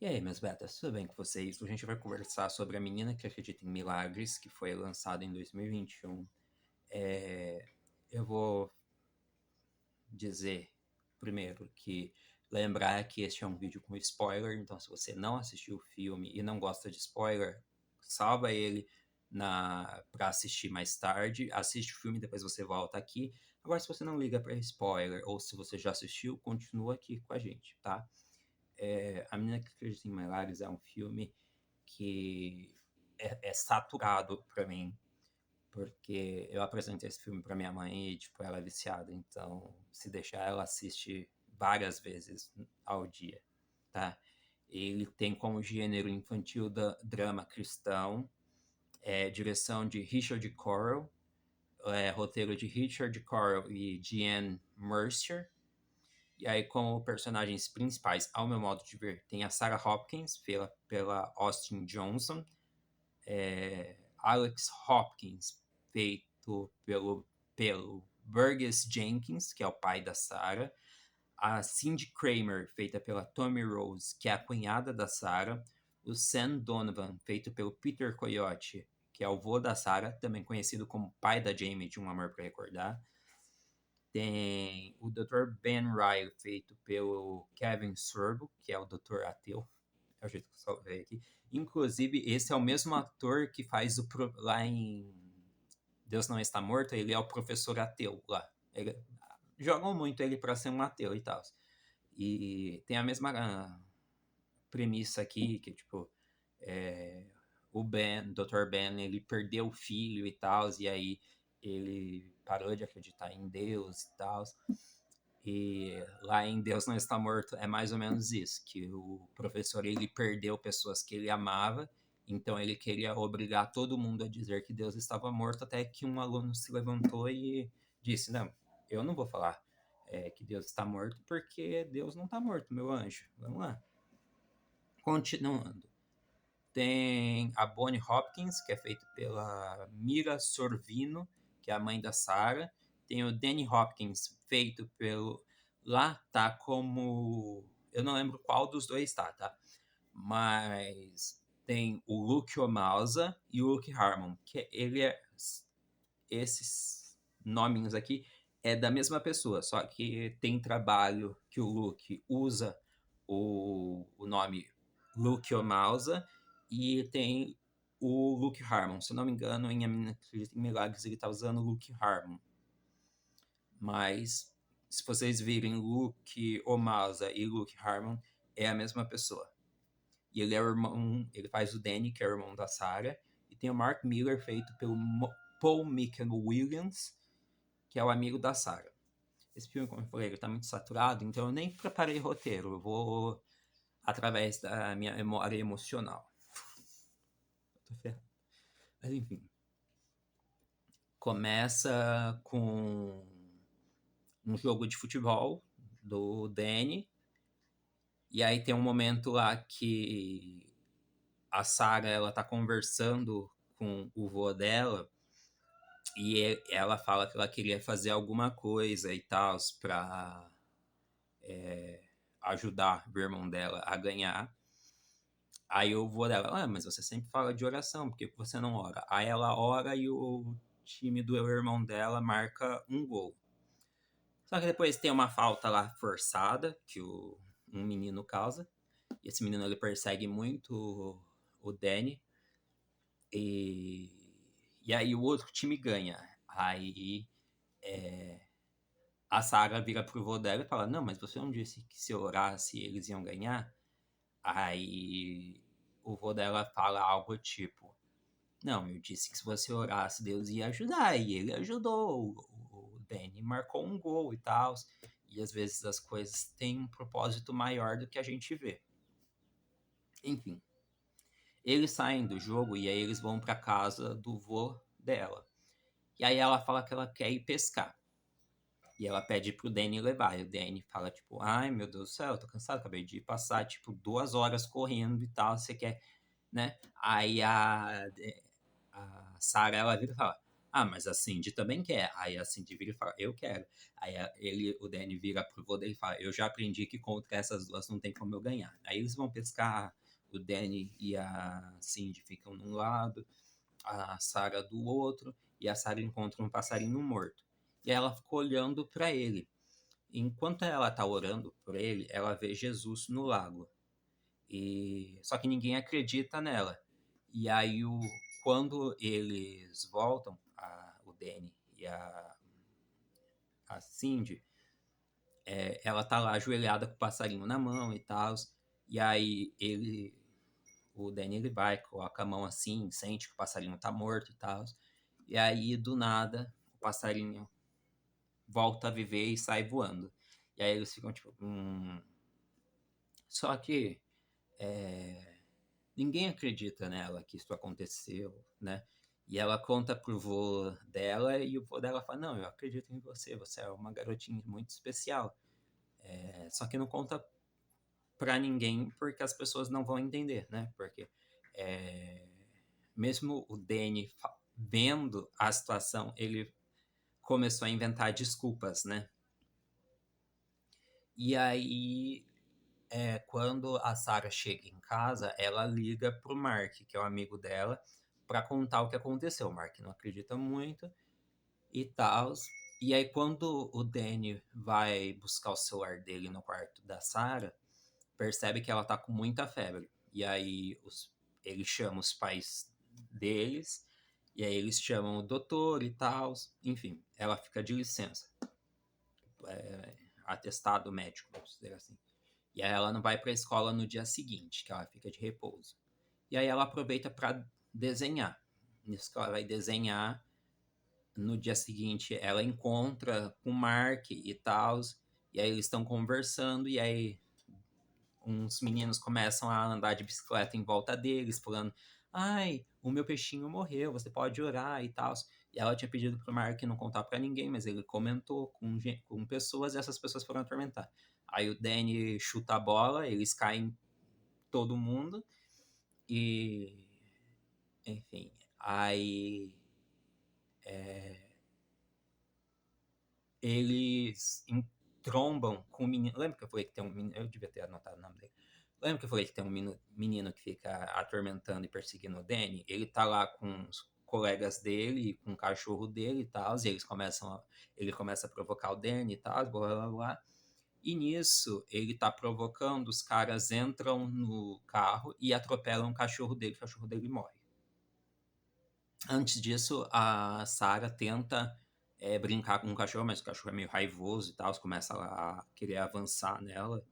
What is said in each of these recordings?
E aí, meus betas, tudo bem com vocês? Hoje a gente vai conversar sobre A Menina que Acredita em Milagres, que foi lançado em 2021. Eu vou dizer, primeiro, que lembrar que este é um vídeo com spoiler, então se você não assistiu o filme e não gosta de spoiler, salva ele para assistir mais tarde, assiste o filme e depois você volta aqui. Agora, se você não liga para spoiler ou se você já assistiu, continua aqui com a gente, tá? A Menina que Acredita em Milagres é um filme que é saturado pra mim, porque eu apresentei esse filme pra minha mãe e, tipo, ela é viciada, então se deixar ela assiste várias vezes ao dia, tá? Ele tem como gênero infantil drama cristão, direção de Richard Correll, roteiro de Richard Correll e Jeanne Mercer. E aí, como personagens principais, ao meu modo de ver, tem a Sarah Hopkins, pela Austin Johnson, Alex Hopkins, feito pelo Burgess Jenkins, que é o pai da Sarah, a Cindy Kramer, feita pela Tommy Rose, que é a cunhada da Sarah, o Sam Donovan, feito pelo Peter Coyote, que é o vô da Sarah, também conhecido como pai da Jamie de Um Amor para Recordar. Tem o Dr. Ben Reilly, feito pelo Kevin Sorbo, que é o Dr. Ateu. É o jeito que eu salvei aqui. Inclusive, esse é o mesmo ator que faz lá em Deus Não Está Morto, ele é o professor ateu lá. Jogam muito ele pra ser um ateu e tal. E tem a mesma premissa aqui, que tipo, é, o Dr. Ben, ele perdeu o filho e tal, e aí ele parou de acreditar em Deus e tal. E lá em Deus Não Está Morto é mais ou menos isso, que o professor ele perdeu pessoas que ele amava, então ele queria obrigar todo mundo a dizer que Deus estava morto, até que um aluno se levantou e disse, não, eu não vou falar que Deus está morto, porque Deus não está morto, meu anjo. Vamos lá. Continuando. Tem a Bonnie Hopkins, que é feita pela Mira Sorvino, que é a mãe da Sarah. Tem o Danny Hopkins, feito pelo... Lá tá como... Eu não lembro qual dos dois tá? Mas tem o Luke Omausa e o Luke Harmon, que ele é... Esses nominhos aqui é da mesma pessoa, só que tem trabalho que o Luke usa o nome Luke Omausa e tem o Luke Harmon. Se eu não me engano, em A Menina que Acredita em Milagres ele tá usando o Luke Harmon. Mas se vocês virem Luke Omausa e Luke Harmon, é a mesma pessoa. E ele é o irmão, ele faz o Danny, que é o irmão da Sarah, e tem o Mark Miller, feito pelo Paul Michael Williams, que é o amigo da Sarah. Esse filme, como eu falei, ele tá muito saturado, então eu nem preparei roteiro, eu vou através da minha memória emocional. Tô ferrado. Mas enfim. Começa com um jogo de futebol do Danny, e aí tem um momento lá que a Sarah ela tá conversando com o vô dela e ela fala que ela queria fazer alguma coisa e tal pra ajudar o irmão dela a ganhar. Aí o vô dela, mas você sempre fala de oração, por que você não ora? Aí ela ora e o time do irmão dela marca um gol. Só que depois tem uma falta lá forçada que um menino causa. E esse menino ele persegue muito o Danny. E, e aí o outro time ganha. Aí a Sarah vira pro vô dela e fala: Não, mas você não disse que se orasse eles iam ganhar? Aí o vô dela fala algo tipo: Não, eu disse que se você orasse, Deus ia ajudar. E ele ajudou. O Danny marcou um gol e tal. E às vezes as coisas têm um propósito maior do que a gente vê. Enfim. Eles saem do jogo e aí eles vão pra casa do vô dela. E aí ela fala que ela quer ir pescar. E ela pede pro Danny levar. E o Danny fala, tipo, ai meu Deus do céu, eu tô cansado, acabei de passar, tipo, 2 horas correndo e tal, você quer, né? Aí a Sarah, ela vira e fala, Ah, mas a Cindy também quer. Aí a Cindy vira e fala, eu quero. Aí o Danny vira pro vô dele e fala, eu já aprendi que contra essas duas não tem como eu ganhar. Aí eles vão pescar, o Danny e a Cindy ficam num lado, a Sarah do outro, e a Sarah encontra um passarinho morto. E aí ela ficou olhando para ele. Enquanto ela tá orando por ele, ela vê Jesus no lago. Só que ninguém acredita nela. E aí quando eles voltam, o Danny e a Cindy, ela tá lá ajoelhada com o passarinho na mão e tal. E aí o Danny ele vai, coloca a mão assim, sente que o passarinho tá morto e tal. E aí do nada o passarinho volta a viver e sai voando. E aí eles ficam tipo, Só que ninguém acredita nela que isso aconteceu, né? E ela conta pro vô dela e o vô dela fala: Não, eu acredito em você, você é uma garotinha muito especial. Só que não conta pra ninguém porque as pessoas não vão entender, né? Porque é, mesmo o Danny vendo a situação, ele começou a inventar desculpas, né? E aí quando a Sarah chega em casa, ela liga pro Mark, que é o amigo dela, para contar o que aconteceu. O Mark não acredita muito e tal. E aí, quando o Danny vai buscar o celular dele no quarto da Sarah, percebe que ela tá com muita febre. E aí, ele chama os pais deles, e aí eles chamam o doutor e tal. Enfim, ela fica de licença. Atestado médico, vamos dizer assim. E aí ela não vai para a escola no dia seguinte, que ela fica de repouso. E aí ela aproveita para desenhar. Nisso que ela vai desenhar, no dia seguinte ela encontra com o Mark e tal, e aí eles estão conversando, e aí uns meninos começam a andar de bicicleta em volta deles, falando: Ai, o meu peixinho morreu, você pode orar e tal. E ela tinha pedido pro Mark não contar para ninguém, mas ele comentou com pessoas e essas pessoas foram atormentar. Aí o Danny chuta a bola, eles caem todo mundo e. Enfim. Aí. Eles trombam com o menino. Lembra que eu falei que tem um menino. Eu devia ter anotado o nome dele. Lembra que eu falei que tem um menino que fica atormentando e perseguindo o Danny? Ele tá lá com os colegas dele, com o cachorro dele e tal, e ele começa a provocar o Danny e tal, blá blá blá. E nisso, ele tá provocando, os caras entram no carro e atropelam o cachorro dele morre. Antes disso, a Sarah tenta brincar com o cachorro, mas o cachorro é meio raivoso e tal, começa a querer avançar nela.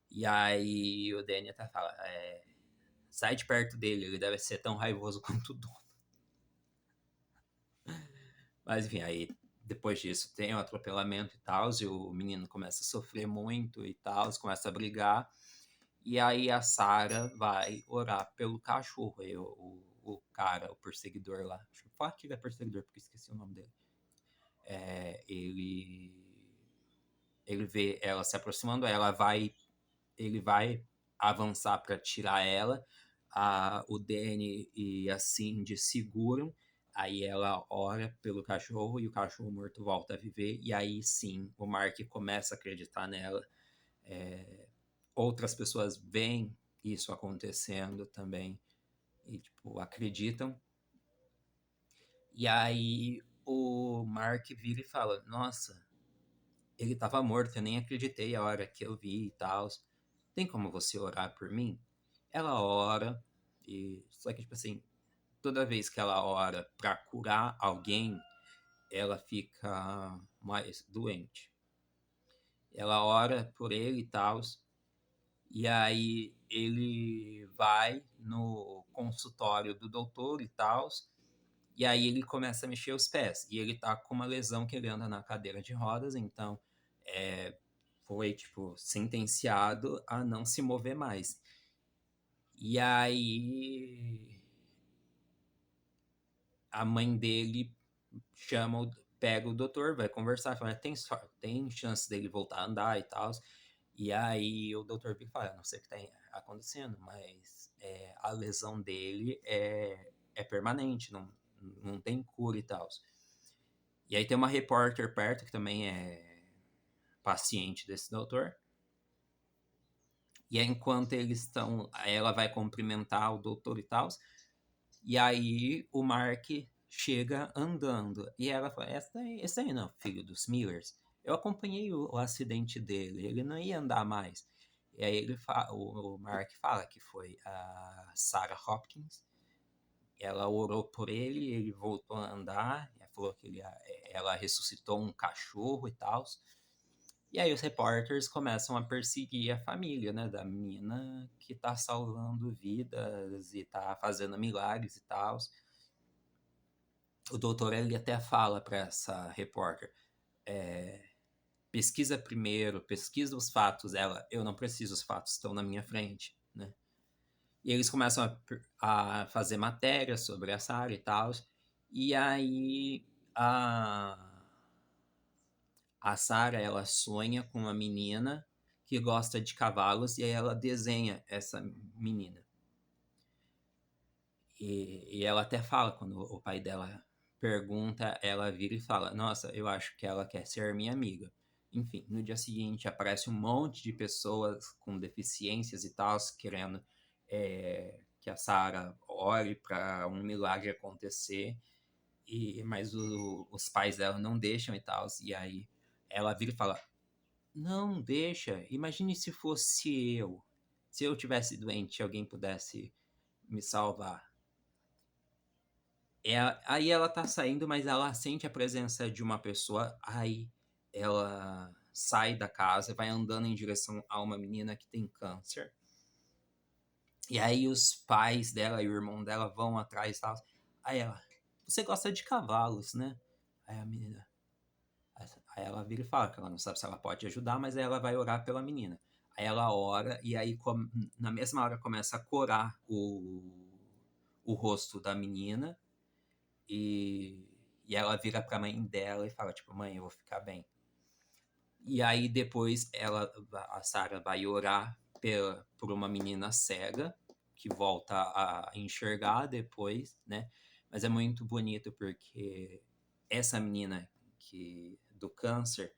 E aí o Danny até fala, sai de perto dele, ele deve ser tão raivoso quanto o dono. Mas enfim, aí depois disso tem o atropelamento e tal, e o menino começa a sofrer muito e tal, começa a brigar. E aí a Sarah vai orar pelo cachorro. Aí o cara, o perseguidor lá, acho que foi aquele perseguidor, porque esqueci o nome dele. Ele vê ela se aproximando, ele vai avançar para tirar ela. O Danny e a Cindy seguram. Aí ela ora pelo cachorro e o cachorro morto volta a viver. E aí sim, o Mark começa a acreditar nela. Outras pessoas veem isso acontecendo também e tipo acreditam. E aí o Mark vira e fala: Nossa, ele tava morto, eu nem acreditei a hora que eu vi e tal. Tem como você orar por mim? Ela ora, só que, tipo assim, toda vez que ela ora pra curar alguém, ela fica mais doente. Ela ora por ele e tal, e aí ele vai no consultório do doutor e tal, e aí ele começa a mexer os pés. E ele tá com uma lesão que ele anda na cadeira de rodas, então foi, tipo, sentenciado a não se mover mais. E aí a mãe dele pega o doutor, vai conversar, fala, tem chance dele voltar a andar e tal. E aí o doutor fica fala, não sei o que está acontecendo, mas a lesão dele é permanente, não tem cura e tal. E aí tem uma repórter perto, que também é paciente desse doutor. E aí, enquanto eles estão, ela vai cumprimentar o doutor e tal. E aí o Mark chega andando. E ela fala, esse aí não é o filho dos Millers. Eu acompanhei o acidente dele, ele não ia andar mais. E aí o Mark fala que foi a Sarah Hopkins. Ela orou por ele voltou a andar. Ela falou que ela ressuscitou um cachorro e tal. E aí os repórteres começam a perseguir a família, né, da menina que tá salvando vidas e tá fazendo milagres e tal. O doutor, ele até fala para essa repórter, pesquisa primeiro, pesquisa os fatos. Ela, eu não preciso, os fatos estão na minha frente, né? E eles começam a fazer matéria sobre essa área e tal. E aí a Sarah, ela sonha com uma menina que gosta de cavalos e aí ela desenha essa menina. E ela até fala, quando o pai dela pergunta, ela vira e fala, nossa, eu acho que ela quer ser minha amiga. Enfim, no dia seguinte aparece um monte de pessoas com deficiências e tal, querendo que a Sarah ore para um milagre acontecer, mas os pais dela não deixam e tal, e aí ela vira e fala, não, deixa, imagine se fosse eu. Se eu tivesse doente e alguém pudesse me salvar. Aí ela tá saindo, mas ela sente a presença de uma pessoa. Aí ela sai da casa, vai andando em direção a uma menina que tem câncer. E aí os pais dela e o irmão dela vão atrás e tal. Aí ela, você gosta de cavalos, né? Aí a menina. Aí ela vira e fala que ela não sabe se ela pode ajudar, mas aí ela vai orar pela menina. Aí ela ora e aí na mesma hora começa a corar o rosto da menina. E ela vira pra mãe dela e fala, tipo, mãe, eu vou ficar bem. E aí depois a Sarah vai orar por uma menina cega, que volta a enxergar depois, né? Mas é muito bonito porque essa menina do câncer,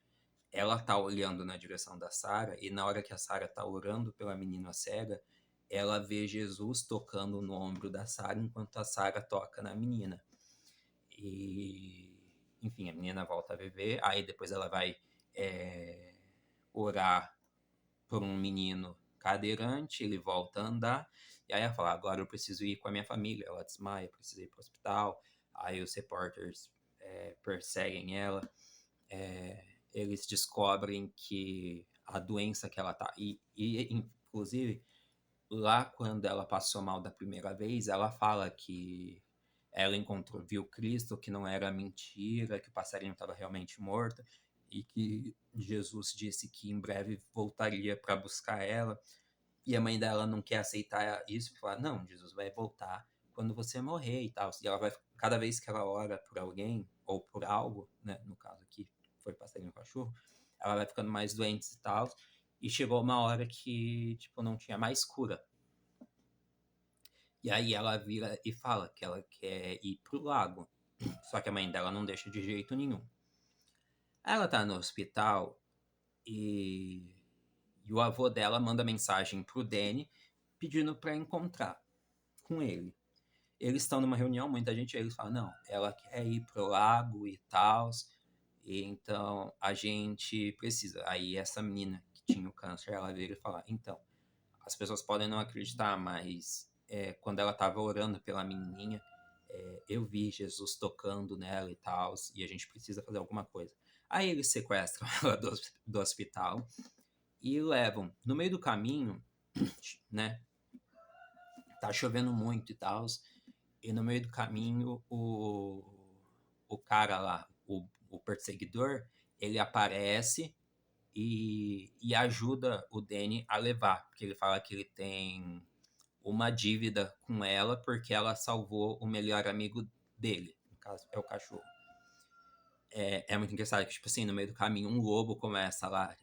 ela tá olhando na direção da Sarah, e na hora que a Sarah tá orando pela menina cega, ela vê Jesus tocando no ombro da Sarah enquanto a Sarah toca na menina. E, enfim, a menina volta a viver, aí depois ela vai orar por um menino cadeirante, ele volta a andar, e aí ela fala, agora eu preciso ir com a minha família, ela desmaia, precisa ir para o hospital, aí os repórteres perseguem ela, eles descobrem que a doença que ela tá, e inclusive, lá quando ela passou mal da primeira vez, ela fala que ela viu Cristo, que não era mentira, que o passarinho estava realmente morto e que Jesus disse que em breve voltaria para buscar ela. E a mãe dela não quer aceitar isso, fala, não, Jesus vai voltar quando você morrer e tal. E ela vai, cada vez que ela ora por alguém ou por algo, né, no caso aqui foi passarinho cachorro, ela vai ficando mais doente e tal. E chegou uma hora que, tipo, não tinha mais cura. E aí ela vira e fala que ela quer ir pro lago. Só que a mãe dela não deixa de jeito nenhum. Ela tá no hospital e o avô dela manda mensagem pro Danny pedindo pra encontrar com ele. Eles estão numa reunião, muita gente, eles falam, não, ela quer ir pro lago e tal, e então a gente precisa. Aí essa menina que tinha o câncer, ela vira e fala, então, as pessoas podem não acreditar, mas quando ela estava orando pela menininha, eu vi Jesus tocando nela e tal, e a gente precisa fazer alguma coisa. Aí eles sequestram ela do hospital e levam. No meio do caminho, né, tá chovendo muito e tal, e no meio do caminho o cara lá, o perseguidor, ele aparece e ajuda o Danny a levar, porque ele fala que ele tem uma dívida com ela porque ela salvou o melhor amigo dele, no caso é o cachorro. É muito engraçado que, tipo assim, no meio do caminho um lobo começa lá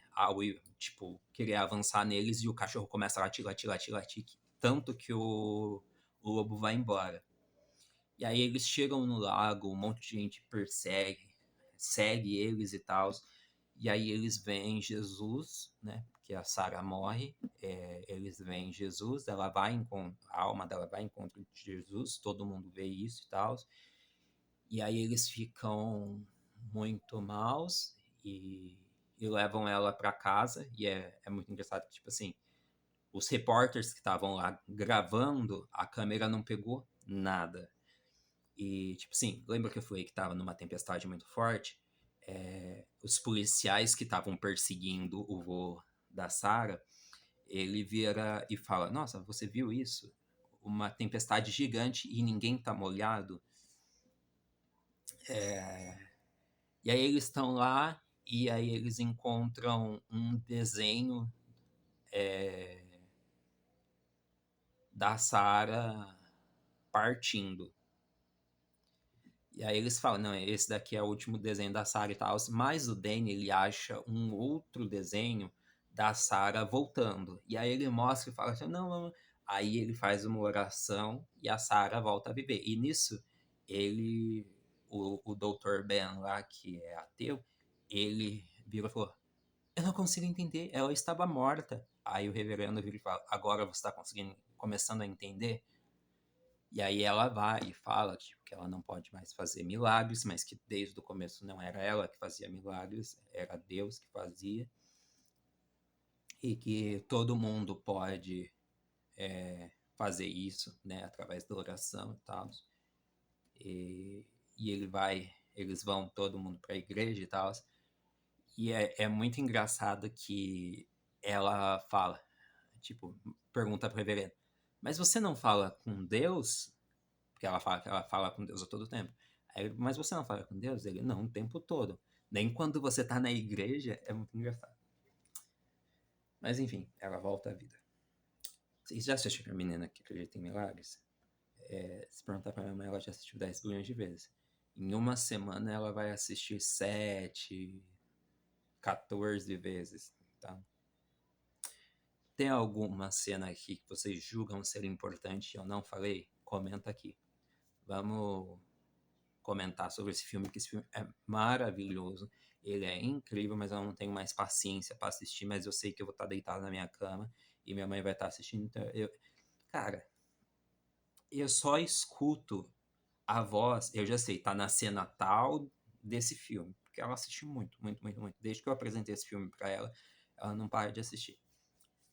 tipo, querer avançar neles e o cachorro começa a latir, latir, latir, latir, tanto que o lobo vai embora. E aí eles chegam no lago, um monte de gente segue eles e tal. E aí eles veem Jesus, né? Porque a Sarah morre, eles veem Jesus, a alma dela vai em encontro de Jesus, todo mundo vê isso e tal. E aí eles ficam muito maus e levam ela para casa. E é muito engraçado que, tipo assim, os repórteres que estavam lá gravando, a câmera não pegou nada. E, tipo assim, lembra que eu falei que tava numa tempestade muito forte? Os policiais que estavam perseguindo o voo da Sarah, ele vira e fala: Nossa, você viu isso? Uma tempestade gigante e ninguém tá molhado. E aí eles estão lá e aí eles encontram um desenho da Sarah partindo. E aí eles falam, não, esse daqui é o último desenho da Sarah e tal, mas o Danny, ele acha um outro desenho da Sarah voltando. E aí ele mostra e fala assim, não, não. Aí ele faz uma oração e a Sarah volta a viver. E nisso, o Dr. Ben lá, que é ateu, ele vira e falou, eu não consigo entender, ela estava morta. Aí o reverendo vira e fala, agora você está começando a entender? E aí ela vai e fala tipo, que ela não pode mais fazer milagres, mas que desde o começo não era ela que fazia milagres, era Deus que fazia. E que todo mundo pode fazer isso, né, através da oração e tal. E eles vão todo mundo para a igreja e tal. E é muito engraçado que ela fala, tipo, pergunta para o reverendo, mas você não fala com Deus? Porque ela fala que ela fala com Deus a todo tempo. Aí, mas você não fala com Deus? Ele, não, o tempo todo. Nem quando você tá na igreja, é muito engraçado. Mas enfim, ela volta à vida. Vocês já assistiram a menina que acredita em milagres? Se perguntar pra minha mãe, ela já assistiu 10 bilhões de vezes. Em uma semana ela vai assistir 7, 14 vezes. Então, tem alguma cena aqui que vocês julgam ser importante e eu não falei? Comenta aqui. Vamos comentar sobre esse filme, que esse filme é maravilhoso. Ele é incrível, mas eu não tenho mais paciência para assistir, mas eu sei que eu vou estar deitado na minha cama e minha mãe vai estar assistindo. Então cara, eu só escuto a voz, eu já sei, tá na cena tal desse filme, porque ela assiste muito, muito, muito, muito. Desde que eu apresentei esse filme para ela, ela não para de assistir.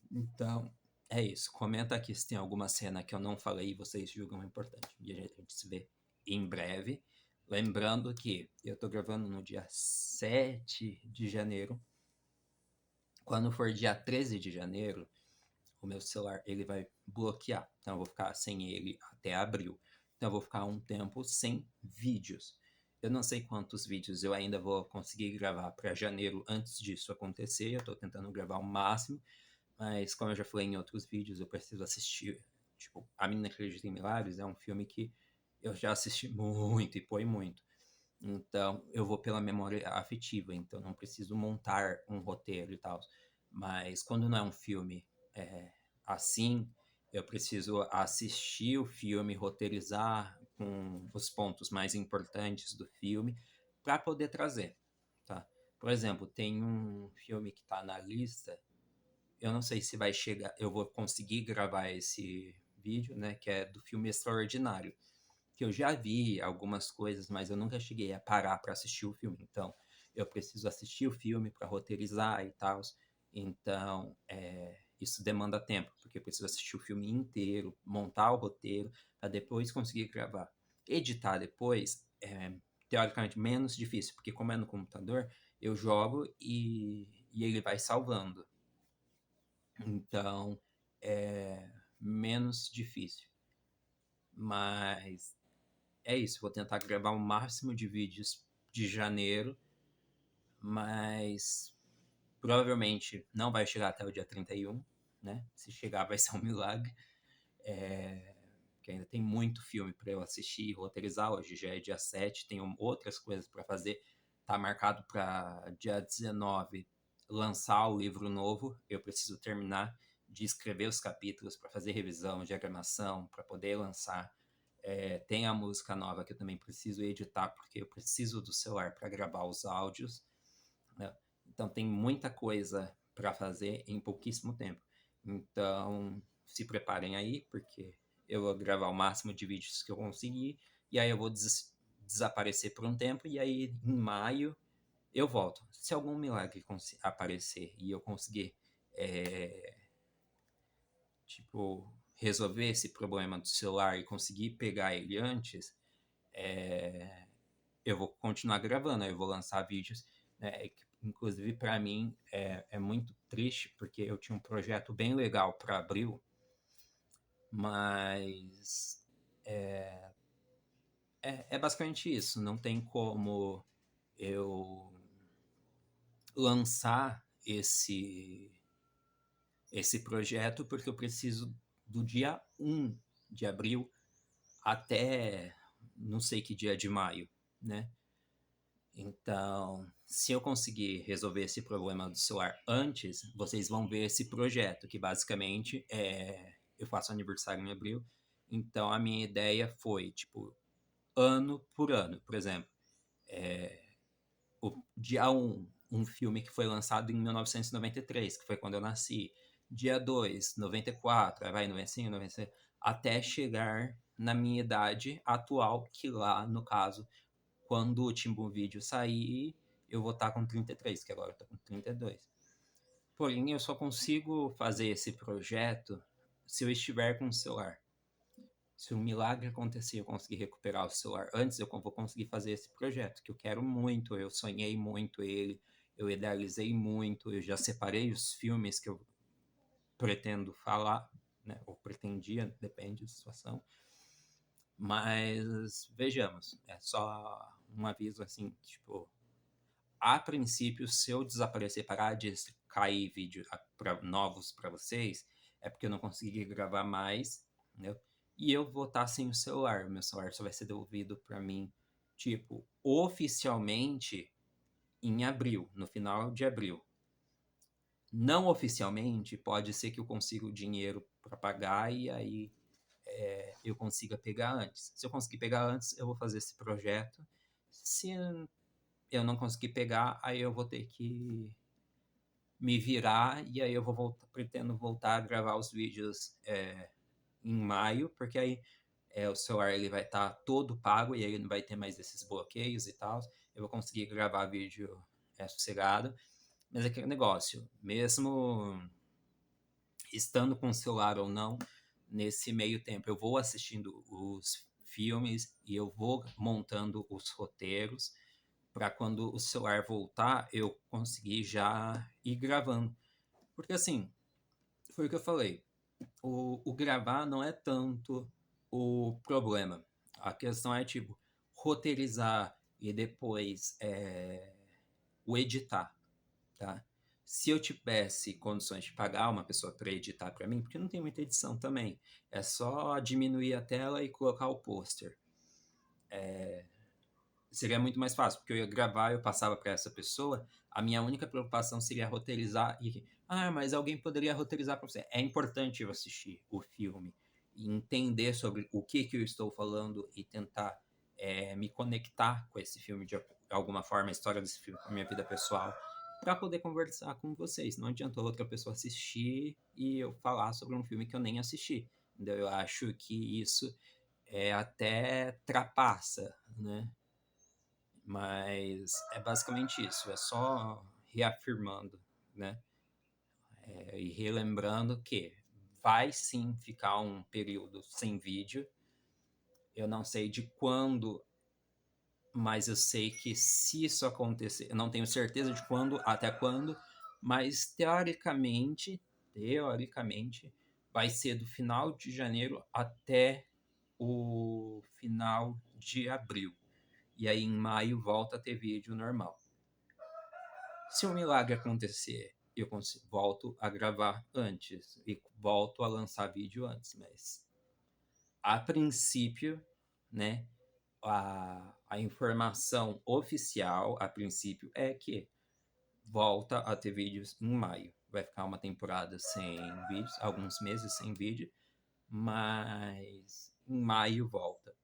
Então, é isso. Comenta aqui se tem alguma cena que eu não falei e vocês julgam importante. E a gente se vê em breve. Lembrando que eu tô gravando no dia 7 de janeiro. Quando for dia 13 de janeiro, o meu celular ele vai bloquear. Então eu vou ficar sem ele até abril. Então eu vou ficar um tempo sem vídeos. Eu não sei quantos vídeos eu ainda vou conseguir gravar para janeiro antes disso acontecer. Eu estou tentando gravar o máximo. Mas, como eu já falei em outros vídeos, eu preciso assistir. Tipo, A Menina que Acredita em Milagres é um filme que eu já assisti muito e foi muito. Então, eu vou pela memória afetiva, então não preciso montar um roteiro e tal. Mas quando não é um filme assim, eu preciso assistir o filme, roteirizar com os pontos mais importantes do filme para poder trazer, tá? Por exemplo, tem um filme que está na lista, eu não sei se vai chegar, eu vou conseguir gravar esse vídeo, né, que é do filme Extraordinário, que eu já vi algumas coisas, mas eu nunca cheguei a parar para assistir o filme. Então, eu preciso assistir o filme para roteirizar e tal. Então, isso demanda tempo, porque eu preciso assistir o filme inteiro, montar o roteiro, para depois conseguir gravar. Editar depois é, teoricamente, menos difícil, porque como é no computador, eu jogo e ele vai salvando. Então, é menos difícil. Mas é isso, vou tentar gravar o máximo de vídeos de janeiro, mas provavelmente não vai chegar até o dia 31, né? Se chegar vai ser um milagre, porque ainda tem muito filme para eu assistir e roteirizar. Hoje já é dia 7, tenho outras coisas para fazer. Tá marcado para dia 19 lançar o livro novo. Eu preciso terminar de escrever os capítulos para fazer revisão, diagramação, para poder lançar Tem a música nova que eu também preciso editar, porque eu preciso do celular para gravar os áudios, né? Então tem muita coisa para fazer em pouquíssimo tempo. Então se preparem aí, porque eu vou gravar o máximo de vídeos que eu conseguir, e aí eu vou desaparecer por um tempo, e aí em maio eu volto. Se algum milagre aparecer e eu conseguir, tipo, resolver esse problema do celular e conseguir pegar ele antes, eu vou continuar gravando, eu vou lançar vídeos, né? Inclusive, para mim, é muito triste, porque eu tinha um projeto bem legal para abril, mas é basicamente isso. Não tem como eu lançar esse projeto, porque eu preciso do dia 1 de abril até não sei que dia de maio, né? Então, se eu conseguir resolver esse problema do celular antes, vocês vão ver esse projeto, que basicamente eu faço aniversário em abril, então a minha ideia foi, tipo, ano por ano. Por exemplo, o dia 1, um filme que foi lançado em 1993, que foi quando eu nasci. Dia 2, 94, aí vai 95, 96, até chegar na minha idade atual, que lá, no caso, quando o último vídeo sair, eu vou estar com 33, que agora eu tô com 32. Porém, eu só consigo fazer esse projeto se eu estiver com o celular. Se um milagre acontecer, eu conseguir recuperar o celular antes, eu vou conseguir fazer esse projeto, que eu quero muito, eu sonhei muito ele, eu idealizei muito, eu já separei os filmes que eu pretendo falar, né? Ou pretendia, depende da situação. Mas vejamos, é só um aviso assim, tipo, a princípio, se eu desaparecer, parar de cair vídeo novos para vocês, é porque eu não consegui gravar mais, entendeu? E eu vou estar sem o celular. Meu celular só vai ser devolvido para mim, tipo, oficialmente em abril, no final de abril. Não oficialmente, pode ser que eu consiga o dinheiro para pagar e aí eu consiga pegar antes. Se eu conseguir pegar antes, eu vou fazer esse projeto. Se eu não conseguir pegar, aí eu vou ter que me virar e aí eu vou pretendo voltar a gravar os vídeos em maio, porque aí o celular ele vai estar todo pago e aí ele não vai ter mais esses bloqueios e tal. Eu vou conseguir gravar vídeo sossegado. Mas é aquele negócio, mesmo estando com o celular ou não, nesse meio tempo eu vou assistindo os filmes e eu vou montando os roteiros para quando o celular voltar eu conseguir já ir gravando. Porque assim, foi o que eu falei, o gravar não é tanto o problema. A questão é tipo roteirizar e depois o editar, tá? Se eu tivesse condições de pagar uma pessoa para editar para mim, porque não tem muita edição também, é só diminuir a tela e colocar o pôster. Seria muito mais fácil, porque eu ia gravar, eu passava para essa pessoa, a minha única preocupação seria roteirizar e, mas alguém poderia roteirizar para você. É importante eu assistir o filme e entender sobre o que eu estou falando e tentar me conectar com esse filme de alguma forma, a história desse filme com a minha vida pessoal, para poder conversar com vocês. Não adianta outra pessoa assistir e eu falar sobre um filme que eu nem assisti. Entendeu? Eu acho que isso até trapassa, né? Mas é basicamente isso, é só reafirmando, né? E relembrando que vai sim ficar um período sem vídeo. Eu não sei de quando, mas eu sei que se isso acontecer, eu não tenho certeza de quando, até quando, mas teoricamente, vai ser do final de janeiro até o final de abril. E aí em maio volta a ter vídeo normal. Se um milagre acontecer, eu volto a gravar antes e volto a lançar vídeo antes, mas a princípio, né, a informação oficial, a princípio, é que volta a ter vídeos em maio. Vai ficar uma temporada sem vídeos, alguns meses sem vídeo, mas em maio volta.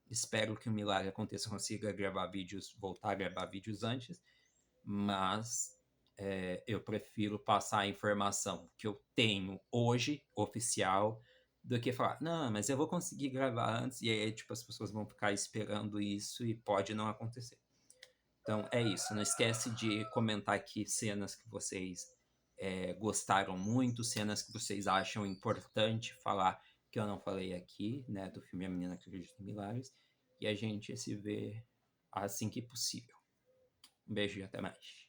Espero que o milagre aconteça, consiga gravar vídeos, voltar a gravar vídeos antes, mas eu prefiro passar a informação que eu tenho hoje, oficial, do que falar, não, mas eu vou conseguir gravar antes, e aí, tipo, as pessoas vão ficar esperando isso e pode não acontecer. Então é isso. Não esquece de comentar aqui cenas que vocês gostaram muito, cenas que vocês acham importante falar que eu não falei aqui, né? Do filme A Menina que Acredita em Milagres. E a gente se vê assim que possível. Um beijo e até mais.